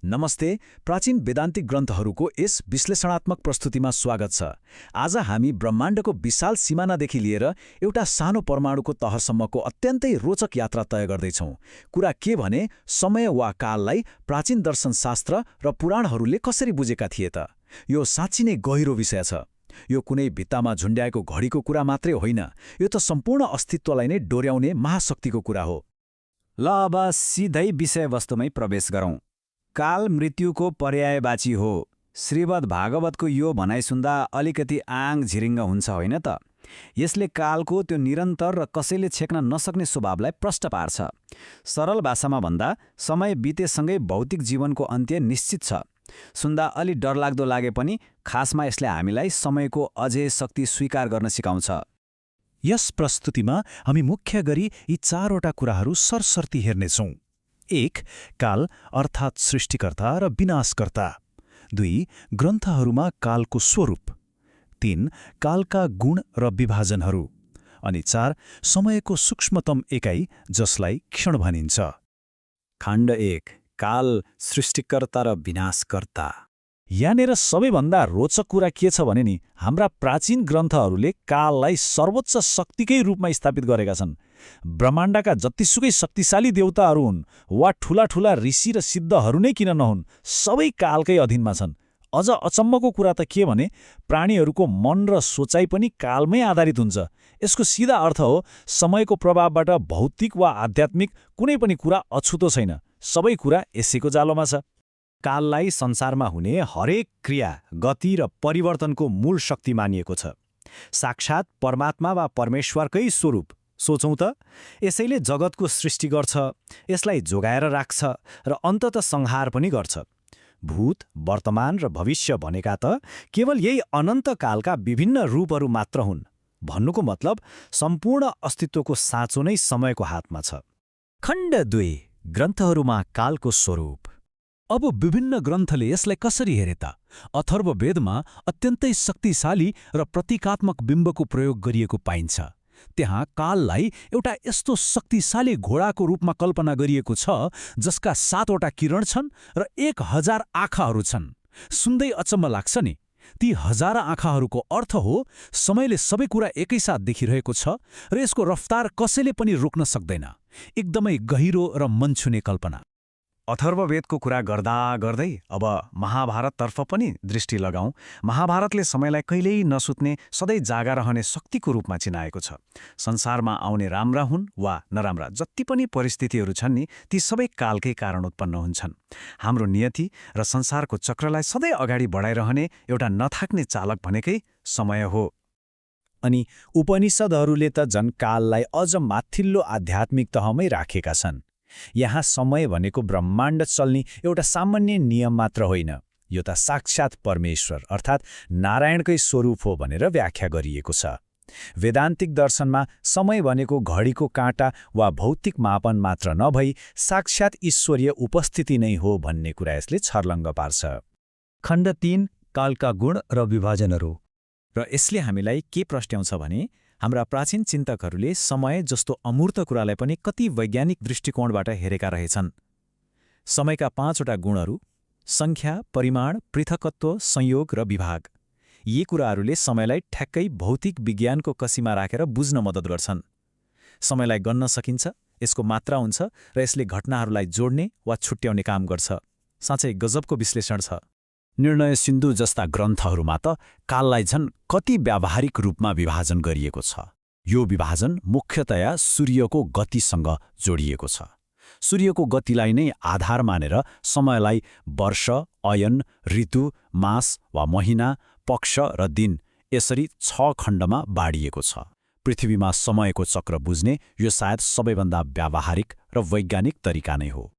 नमस्ते, प्राचीन वेदान्तिक ग्रन्थहरूको यस विश्लेषणात्मक प्रस्तुतिमा स्वागत छ। आज हामी ब्रह्माण्डको विशाल सिमानादेखि लिएर एउटा सानो परमाणुको तहसम्मको अत्यन्तै रोचक यात्रा तय गर्दैछौँ। कुरा के भने समय वा काललाई प्राचीन दर्शनशास्त्र र पुराणहरूले कसरी बुझेका थिए त? यो साँच्चै नै गहिरो विषय छ। यो कुनै भित्तामा झुन्ड्याएको घडीको कुरा मात्रै होइन, यो त सम्पूर्ण अस्तित्वलाई नै डोर्याउने महाशक्तिको कुरा हो। ल अब सिधै विषयवस्तुमै प्रवेश गरौँ। काल मृत्युको पर्यायवाची हो। श्रीमद् भागवतको यो भनाइ सुन्दा अलिकति आङ झिरिङ्ग हुन्छ होइन त? यसले कालको त्यो निरन्तर र कसैले छेक्न नसक्ने स्वभावलाई प्रष्ट पार्छ। सरल भाषामा भन्दा समय बितेसँगै भौतिक जीवनको अन्त्य निश्चित छ। सुन्दा अलि डरलाग्दो लागे पनि खासमा यसले हामीलाई समयको अझै शक्ति स्वीकार गर्न सिकाउँछ। यस प्रस्तुतिमा हामी मुख्य गरी यी चारवटा कुराहरू सरसर्ती हेर्नेछौँ। 1. काल अर्थात् सृष्टिकर्ता र विनाशकर्ता। 2. ग्रन्थहरूमा कालको स्वरूप। 3. कालका गुण र विभाजनहरू। अनि 4. समयको सूक्ष्मतम एकाइ जसलाई क्षण भनिन्छ। खण्ड 1, काल सृष्टिकर्ता र विनाशकर्ता। यहाँनिर सबैभन्दा रोचक कुरा के छ भने नि, हाम्रा प्राचीन ग्रन्थहरूले काललाई सर्वोच्च शक्तिकै रूपमा स्थापित गरेका छन्। ब्रह्माण्डका जतिसुकै शक्तिशाली देवताहरू हुन् वा ठूला ठूला ऋषि र सिद्धहरू नै किन नहुन्, सबै कालकै अधीनमा छन्। अझ अचम्मको कुरा त के भने प्राणीहरूको मन र सोचाइ पनि कालमै आधारित हुन्छ। यसको सिधा अर्थ हो समयको प्रभावबाट भौतिक वा आध्यात्मिक कुनै पनि कुरा अछुतो छैन, सबै कुरा यसैको जालोमा छ। काललाई संसारमा हुने हरेक क्रिया, गति र परिवर्तनको मूल शक्ति मानिएको छ। साक्षात् परमात्मा वा परमेश्वरकै स्वरूप। सोचौँ त, यसैले जगतको सृष्टि गर्छ, यसलाई जोगाएर राख्छ र अन्तत संहार पनि गर्छ। भूत, वर्तमान र भविष्य भनेका त केवल यही अनन्त कालका विभिन्न रूपहरू मात्र हुन्। भन्नुको मतलब सम्पूर्ण अस्तित्वको साँचो नै समयको हातमा छ। खण्ड 2, ग्रन्थहरूमा कालको स्वरूप। अब विभिन्न ग्रन्थले यसलाई कसरी हेरे त? अथर्ववेदमा अत्यन्तै शक्तिशाली र प्रतीकात्मक बिम्बको प्रयोग गरिएको पाइन्छ। त्यहाँ काललाई एउटा यस्तो शक्तिशाली घोडाको रूपमा कल्पना गरिएको छ जसका 7वटा किरण छन् र 1000 आँखाहरू छन्। सुन्दै अचम्म लाग्छ नि। ती 1000 आँखाहरूको अर्थ हो समयले सबै कुरा एकैसाथ देखिरहेको छ र यसको रफ्तार कसैले पनि रोक्न सक्दैन। एकदमै गहिरो र मन छुने कल्पना। अथर्ववेदको कुरा गर्दा गर्दै अब महाभारततर्फ पनि दृष्टि लगाउँ। महाभारतले समयलाई कहिल्यै नसुत्ने, सधैँ जागा रहने शक्तिको रूपमा चिनाएको छ। संसारमा आउने राम्रा हुन् वा नराम्रा जति पनि परिस्थितिहरू छन् नि, ती सबै कालकै कारण उत्पन्न हुन्छन्। हाम्रो नियति र संसारको चक्रलाई सधैँ अगाडि बढाइरहने एउटा नथाक्ने चालक भनेकै समय हो। अनि उपनिषदहरूले त झन् काललाई अझ माथिल्लो आध्यात्मिक तहमै राखेका छन्। यहाँ समय भनेको ब्रह्माण्ड चल्ने एउटा सामान्य नियम मात्र होइन, यो त साक्षात् परमेश्वर अर्थात् नारायणकै स्वरूप हो भनेर व्याख्या गरिएको छ। वेदान्तिक दर्शनमा समय भनेको घडीको काँटा वा भौतिक मापन मात्र नभई साक्षात् ईश्वरीय उपस्थिति नै हो भन्ने कुरा यसले छर्लङ्ग पार्छ। खण्ड 3, कालका गुण र विभाजनहरू। र यसले हामीलाई के प्रश्नाउँछ भने हाम्रा प्राचीन चिन्तकहरूले समय जस्तो अमूर्त कुरालाई पनि कति वैज्ञानिक दृष्टिकोणबाट हेरेका रहेछन्। समयका 5वटा गुणहरू सङ्ख्या, परिमाण, पृथकत्व, संयोग र विभाग। यी कुराहरूले समयलाई ठ्याक्कै भौतिक विज्ञानको कसीमा राखेर बुझ्न मद्दत गर्छन्। समयलाई गन्न सकिन्छ, यसको मात्रा हुन्छ र यसले घटनाहरूलाई जोड्ने वा छुट्याउने काम गर्छ। साँच्चै गजबको विश्लेषण छ। निर्णय सिन्धु जस्ता ग्रन्थहरूमा त काललाई झन् कति व्यावहारिक रूपमा विभाजन गरिएको छ। यो विभाजन मुख्यतया सूर्यको गतिसँग जोडिएको छ। सूर्यको गतिलाई नै आधार मानेर समयलाई वर्ष, अयन, ऋतु, मास वा महिना, पक्ष र दिन यसरी 6 खण्डमा बाँडिएको छ। पृथ्वीमा समयको चक्र बुझ्ने यो सायद सबैभन्दा व्यावहारिक र वैज्ञानिक तरिका नै हो।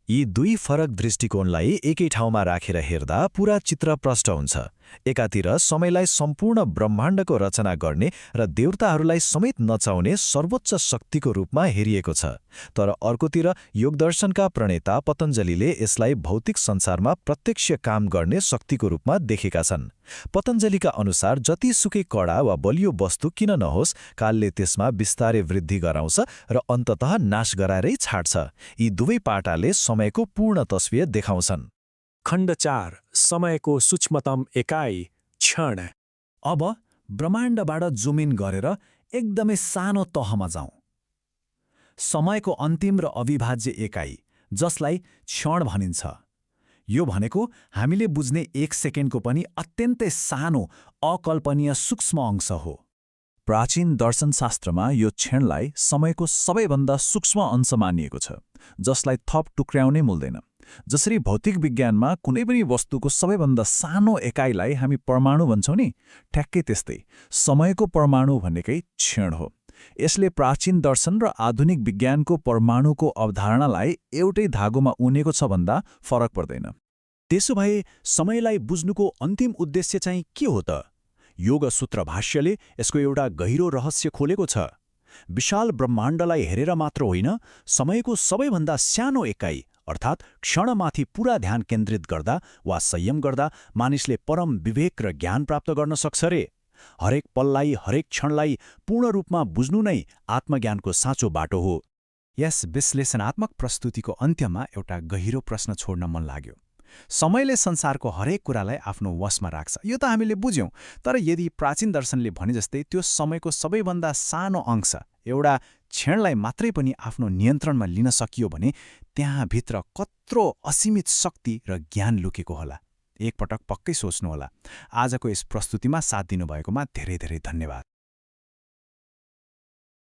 यी दुई फरक दृष्टिकोणलाई एकै ठाउँमा राखेर हेर्दा पूरा चित्र प्रष्ट हुन्छ। एकातिर समयलाई सम्पूर्ण ब्रह्माण्डको रचना गर्ने र देवताहरूलाई समेत नचाउने सर्वोच्च शक्तिको रूपमा हेरिएको छ, तर अर्कोतिर योगदर्शनका प्रणेता पतञ्जलिले यसलाई भौतिक संसारमा प्रत्यक्ष काम गर्ने शक्तिको रूपमा देखेका छन्। पतञ्जलिका अनुसार जतिसुकै कडा वा बलियो वस्तु किन नहोस्, कालले त्यसमा बिस्तारै वृद्धि गराउँछ र अन्ततः नाश गराएरै छाड्छ। यी दुवै पाटाले समयको पूर्ण तस्बिर देखाउँछन्। खण्ड 4 समयको सूक्ष्मतम एकाइ क्षण। अब ब्रह्माण्डबाट जुम इन गरेर एकदमै सानो तहमा जाउँ। समयको अन्तिम र अविभाज्य एकाइ, जसलाई क्षण भनिन्छ। यो भनेको हामीले बुझ्ने 1 सेकेन्डको पनि अत्यन्तै सानो, अकल्पनीय सूक्ष्म अंश हो। प्राचीन दर्शनशास्त्रमा यो क्षणलाई समयको सबैभन्दा सूक्ष्म अंश मानिएको छ, जसलाई थप टुक्र्याउनै मिल्दैन। जसरी भौतिक विज्ञानमा कुनै पनि वस्तुको सबैभन्दा सानो एकाइलाई हामी परमाणु भन्छौँ नि, ठ्याक्कै त्यस्तै समयको परमाणु भनेकै क्षण हो। यसले प्राचीन दर्शन र आधुनिक विज्ञानको परमाणुको अवधारणालाई एउटै धागोमा उनेको छ भन्दा फरक पर्दैन। त्यसोभए समयलाई बुझ्नुको अन्तिम उद्देश्य चाहिँ के हो त? योग सूत्र भाष्यले यसको एउटा गहिरो रहस्य खोलेको छ। विशाल ब्रह्माण्डलाई हेरेर मात्र होइन, समयको सबैभन्दा सानो एकाइ अर्थात् क्षणमाथि पूरा ध्यान केन्द्रित गर्दा वा संयम गर्दा मानिसले परम विवेक र ज्ञान प्राप्त गर्न सक्छ रे। हरेक पललाई, हरेक क्षणलाई पूर्ण रूपमा बुझ्नु नै आत्मज्ञानको साँचो बाटो हो। यस विश्लेषणात्मक प्रस्तुतिको अन्त्यमा एउटा गहिरो प्रश्न छोड्न मन लाग्यो। समयले संसारको हरेक कुरालाई आफ्नो वशमा राख्छ, यो त हामीले बुझ्यौँ। तर यदि प्राचीन दर्शनले भने जस्तै त्यो समयको सबैभन्दा सानो अंश, एउटा क्षणलाई मात्रै पनि आफ्नो नियन्त्रणमा लिन सकियो भने त्यहाँभित्र कत्रो असीमित शक्ति र ज्ञान लुकेको होला। एकपटक पक्कै सोच्नुहोला। आजको यस प्रस्तुतिमा साथ दिनुभएकोमा धेरै धेरै धन्यवाद।